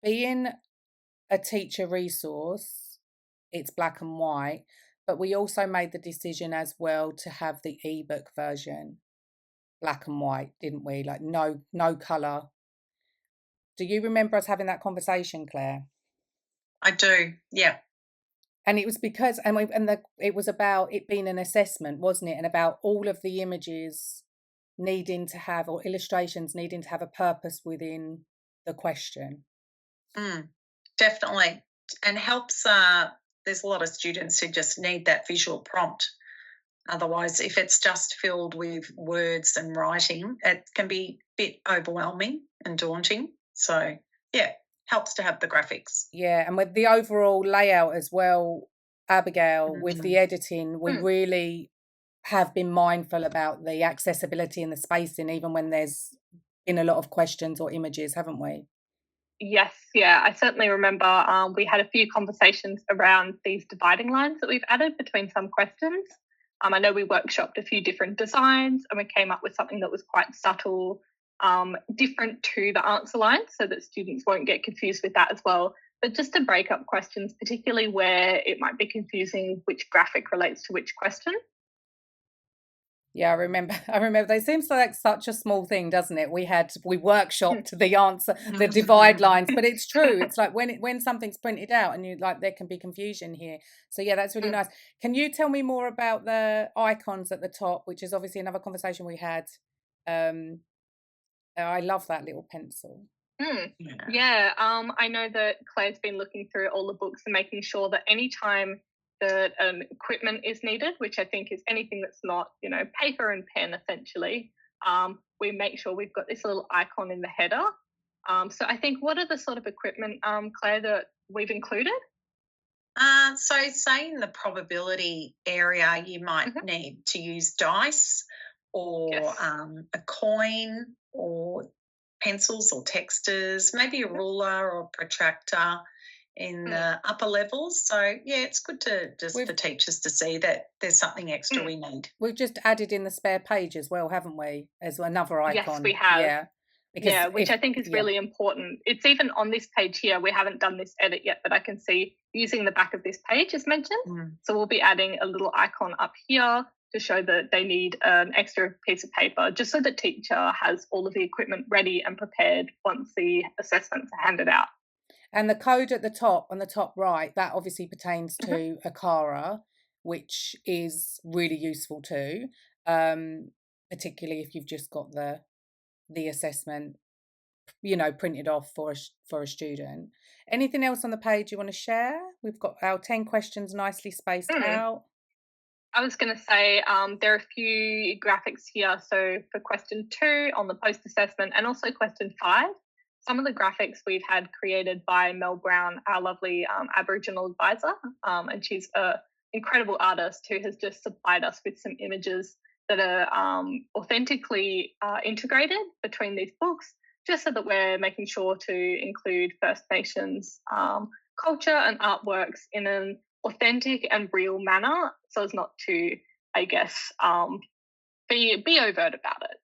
being a teacher resource, it's black and white, but we also made the decision as well to have the ebook version black and white, didn't we? Like no colour. Do you remember us having that conversation, Claire? I do, yeah. And it was because, it was about it being an assessment, wasn't it? And about all of the images needing to have, or illustrations needing to have a purpose within the question. Definitely. And helps, there's a lot of students who just need that visual prompt. Otherwise, if it's just filled with words and writing, it can be a bit overwhelming and daunting. So, yeah, helps to have the graphics. Yeah, and with the overall layout as well, Abigail, with the editing, we really have been mindful about the accessibility and the spacing, even when there's been a lot of questions or images, haven't we? Yes, yeah, I certainly remember we had a few conversations around these dividing lines that we've added between some questions. I know we workshopped a few different designs and we came up with something that was quite subtle, different to the answer lines so that students won't get confused with that as well. But just to break up questions, particularly where it might be confusing which graphic relates to which question. Yeah, I remember. They seems like such a small thing, doesn't it? We workshopped the answer, the divide lines, but it's true. It's like when something's printed out and you like, there can be confusion here. So yeah, that's really nice. Can you tell me more about the icons at the top, which is obviously another conversation we had? I love that little pencil. Yeah, I know that Claire's been looking through all the books and making sure that anytime that equipment is needed, which I think is anything that's not, paper and pen essentially, we make sure we've got this little icon in the header. So I think, what are the sort of equipment, Claire, that we've included? So say in the probability area, you might need to use dice or a coin or pencils or texters, maybe a ruler or a protractor in the upper levels. So, yeah, it's good to for teachers to see that there's something extra we need. We've just added in the spare page as well, haven't we, as another icon? Yes, we have. Yeah. Which I think is really important. It's even on this page here. We haven't done this edit yet, but I can see using the back of this page as mentioned. So we'll be adding a little icon up here to show that they need an extra piece of paper, just so the teacher has all of the equipment ready and prepared once the assessments are handed out. And the code at the top, on the top right, that obviously pertains to ACARA, which is really useful too, particularly if you've just got the assessment, printed off for a student. Anything else on the page you want to share? We've got our 10 questions nicely spaced out. I was going to say there are a few graphics here. So for question 2 on the post-assessment and also question 5, some of the graphics we've had created by Mel Brown, our lovely Aboriginal advisor, and she's an incredible artist who has just supplied us with some images that are authentically integrated between these books, just so that we're making sure to include First Nations culture and artworks in an authentic and real manner, so as not to, I guess, be overt about it.